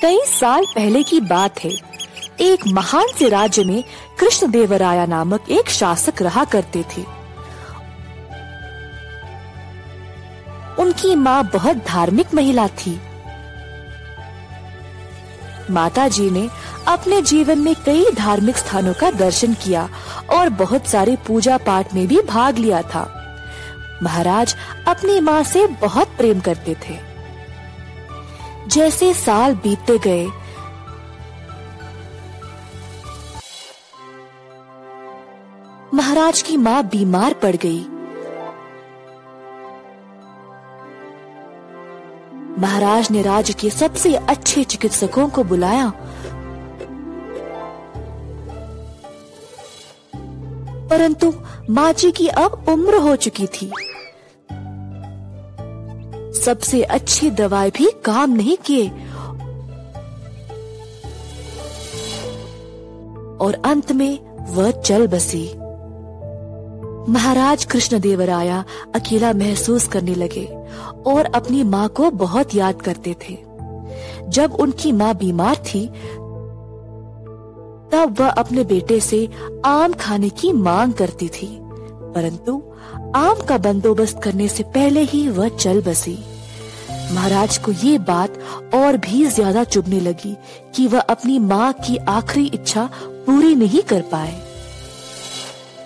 कई साल पहले की बात है। एक महान से राज्य में कृष्णदेवराया नामक एक शासक रहा करते थे। उनकी माँ बहुत धार्मिक महिला थी। माताजी ने अपने जीवन में कई धार्मिक स्थानों का दर्शन किया और बहुत सारे पूजा पाठ में भी भाग लिया था। महाराज अपनी माँ से बहुत प्रेम करते थे। जैसे साल बीतते गए, महाराज की माँ बीमार पड़ गई। महाराज ने राज्य के सबसे अच्छे चिकित्सकों को बुलाया, परंतु माँ जी की अब उम्र हो चुकी थी। सबसे अच्छी दवाई भी काम नहीं किए और अंत में वह चल बसी। महाराज कृष्णदेवराया अकेला महसूस करने लगे और अपनी माँ को बहुत याद करते थे। जब उनकी माँ बीमार थी तब वह अपने बेटे से आम खाने की मांग करती थी, परंतु आम का बंदोबस्त करने से पहले ही वह चल बसी। महाराज को ये बात और भी ज्यादा चुभने लगी कि वह अपनी माँ की आखिरी इच्छा पूरी नहीं कर पाए।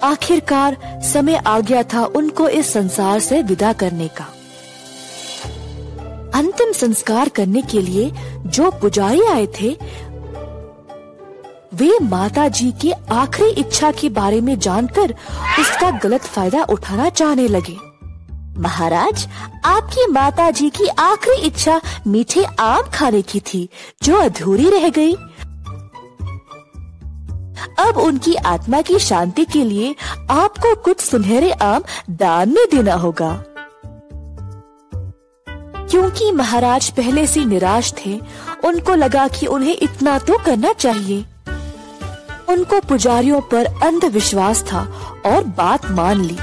आखिरकार समय आ गया था उनको इस संसार से विदा करने का। अंतिम संस्कार करने के लिए जो पुजारी आए थे, वे माता जी की आखिरी इच्छा के बारे में जानकर उसका गलत फायदा उठाना चाहने लगे। महाराज, आपकी माता जी की आखिरी इच्छा मीठे आम खाने की थी, जो अधूरी रह गई। अब उनकी आत्मा की शांति के लिए आपको कुछ सुनहरे आम दान में देना होगा। क्योंकि महाराज पहले से निराश थे, उनको लगा कि उन्हें इतना तो करना चाहिए। उनको पुजारियों पर अंधविश्वास था और बात मान ली।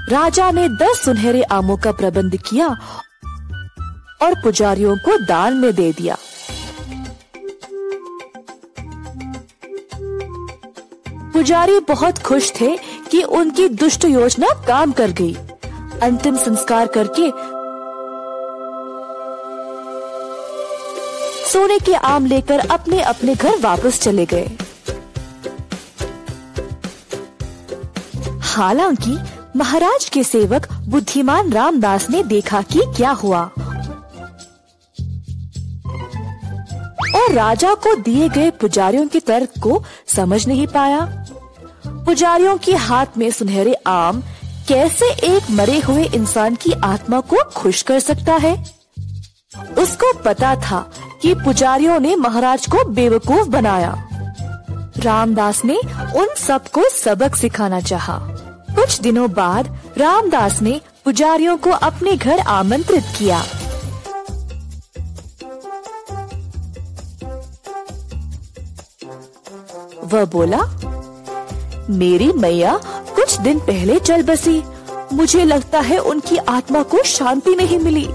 राजा ने 10 सुनहरे आमों का प्रबंध किया और पुजारियों को दान में दे दिया। पुजारी बहुत खुश थे कि उनकी दुष्ट योजना काम कर गई। अंतिम संस्कार करके सोने के आम लेकर अपने अपने घर वापस चले गए। हालांकि महाराज के सेवक बुद्धिमान रामदास ने देखा कि क्या हुआ और राजा को दिए गए पुजारियों के तर्क को समझ नहीं पाया। पुजारियों के हाथ में सुनहरे आम कैसे एक मरे हुए इंसान की आत्मा को खुश कर सकता है? उसको पता था कि पुजारियों ने महाराज को बेवकूफ बनाया। रामदास ने उन सबको सबक सिखाना चाहा। कुछ दिनों बाद रामदास ने पुजारियों को अपने घर आमंत्रित किया। वह बोला, मेरी मैया कुछ दिन पहले चल बसी। मुझे लगता है उनकी आत्मा को शांति नहीं मिली।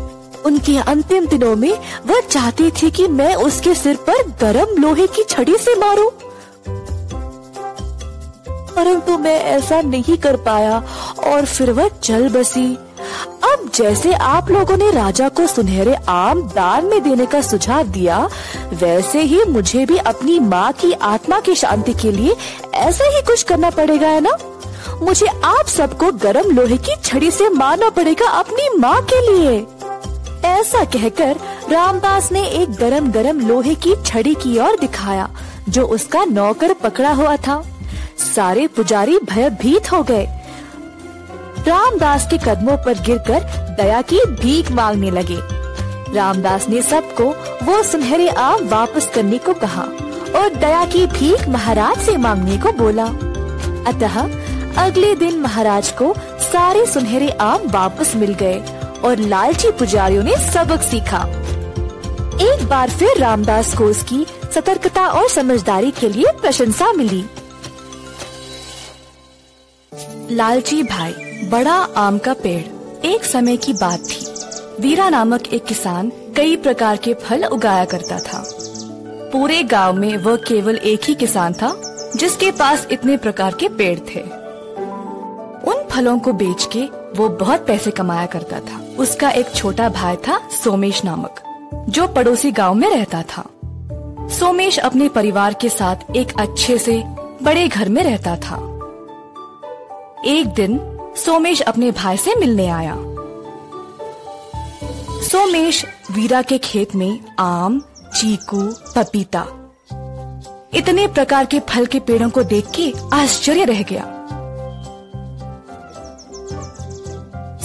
उनके अंतिम दिनों में वह चाहती थी कि मैं उसके सिर पर गरम लोहे की छड़ी से मारूं, परंतु मैं ऐसा नहीं कर पाया और फिर वह चल बसी। अब जैसे आप लोगों ने राजा को सुनहरे आम दान में देने का सुझाव दिया, वैसे ही मुझे भी अपनी माँ की आत्मा की शांति के लिए ऐसा ही कुछ करना पड़ेगा, है ना? मुझे आप सबको गरम लोहे की छड़ी से मारना पड़ेगा अपनी माँ के लिए। ऐसा कहकर रामदास ने एक गरम गरम लोहे की छड़ी की ओर दिखाया, जो उसका नौकर पकड़ा हुआ था। सारे पुजारी भयभीत हो गए। रामदास के कदमों पर गिरकर दया की भीख मांगने लगे। रामदास ने सबको वो सुनहरे आम वापस करने को कहा और दया की भीख महाराज से मांगने को बोला। अतः अगले दिन महाराज को सारे सुनहरे आम वापस मिल गए और लालची पुजारियों ने सबक सीखा। एक बार फिर रामदास को उसकी सतर्कता और समझदारी के लिए प्रशंसा मिली। लालची भाई, बड़ा आम का पेड़। एक समय की बात थी। वीरा नामक एक किसान कई प्रकार के फल उगाया करता था। पूरे गांव में वह केवल एक ही किसान था जिसके पास इतने प्रकार के पेड़ थे। उन फलों को बेच के वो बहुत पैसे कमाया करता था। उसका एक छोटा भाई था सोमेश नामक, जो पड़ोसी गांव में रहता था। सोमेश अपने परिवार के साथ एक अच्छे से बड़े घर में रहता था। एक दिन सोमेश अपने भाई से मिलने आया। सोमेश वीरा के खेत में आम, चीकू, पपीता इतने प्रकार के फल के पेड़ों को देख के आश्चर्य रह गया।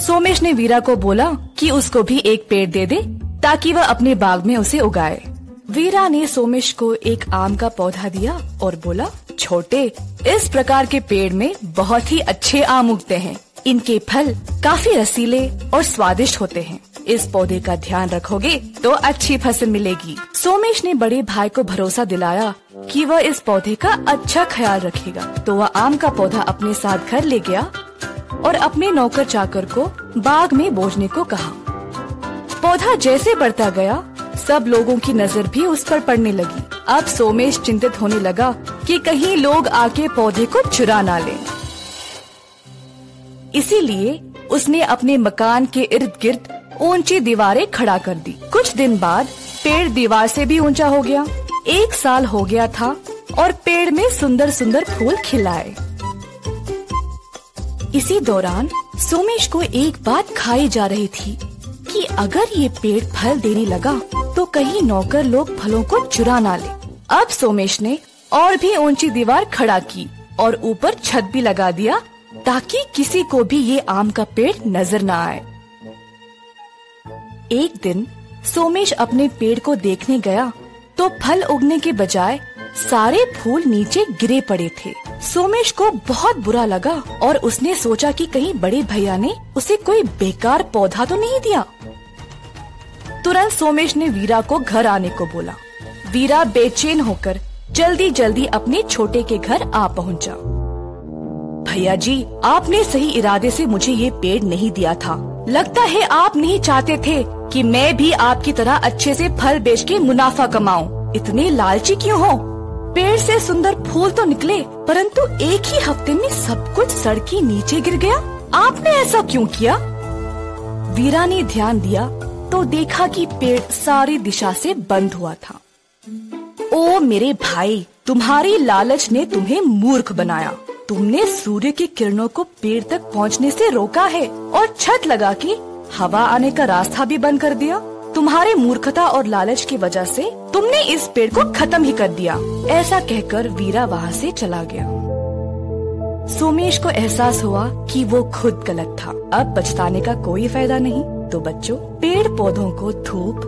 सोमेश ने वीरा को बोला कि उसको भी एक पेड़ दे दे ताकि वह अपने बाग में उसे उगाए। वीरा ने सोमेश को एक आम का पौधा दिया और बोला, छोटे, इस प्रकार के पेड़ में बहुत ही अच्छे आम उगते हैं। इनके फल काफी रसीले और स्वादिष्ट होते हैं। इस पौधे का ध्यान रखोगे तो अच्छी फसल मिलेगी। सोमेश ने बड़े भाई को भरोसा दिलाया कि वह इस पौधे का अच्छा ख्याल रखेगा। तो वह आम का पौधा अपने साथ घर ले गया और अपने नौकर चाकर को बाग में बोझने को कहा। पौधा जैसे बढ़ता गया, सब लोगों की नजर भी उस पर पड़ने लगी। अब सोमेश चिंतित होने लगा कि कहीं लोग आके पौधे को चुरा ना लें। इसीलिए उसने अपने मकान के इर्द गिर्द ऊंची दीवारें खड़ा कर दी। कुछ दिन बाद पेड़ दीवार से भी ऊंचा हो गया। 1 साल हो गया था और पेड़ में सुंदर सुंदर फूल खिलाए। इसी दौरान सोमेश को एक बात खाई जा रही थी कि अगर ये पेड़ फल देने लगा तो कहीं नौकर लोग फलों को चुरा ना ले। अब सोमेश ने और भी ऊंची दीवार खड़ा की और ऊपर छत भी लगा दिया ताकि किसी को भी ये आम का पेड़ नजर न आए। एक दिन सोमेश अपने पेड़ को देखने गया तो फल उगने के बजाय सारे फूल नीचे गिरे पड़े थे। सोमेश को बहुत बुरा लगा और उसने सोचा कि कहीं बड़े भैया ने उसे कोई बेकार पौधा तो नहीं दिया। तुरंत सोमेश ने वीरा को घर आने को बोला। वीरा बेचैन होकर जल्दी जल्दी अपने छोटे के घर आ पहुंचा। भैया जी, आपने सही इरादे से मुझे ये पेड़ नहीं दिया था। लगता है आप नहीं चाहते थे कि मैं भी आपकी तरह अच्छे से फल बेच के मुनाफा कमाऊं। इतने लालची क्यों हो? पेड़ से सुंदर फूल तो निकले, परंतु एक ही हफ्ते में सब कुछ सड़ के नीचे गिर गया। आपने ऐसा क्यों किया? वीरा ने ध्यान दिया तो देखा कि पेड़ सारी दिशा से बंद हुआ था। ओ मेरे भाई, तुम्हारी लालच ने तुम्हें मूर्ख बनाया। तुमने सूर्य की किरणों को पेड़ तक पहुंचने से रोका है और छत लगा के हवा आने का रास्ता भी बंद कर दिया। तुम्हारे मूर्खता और लालच की वजह से तुमने इस पेड़ को खत्म ही कर दिया। ऐसा कहकर वीरा वहाँ से चला गया। सोमेश को एहसास हुआ कि वो खुद गलत था। अब पछताने का कोई फायदा नहीं। तो बच्चों, पेड़ पौधों को धूप,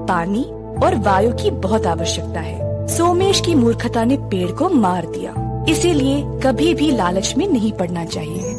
पानी और वायु की बहुत आवश्यकता है। सोमेश की मूर्खता ने पेड़ को मार दिया। इसीलिए कभी भी लालच में नहीं पड़ना चाहिए।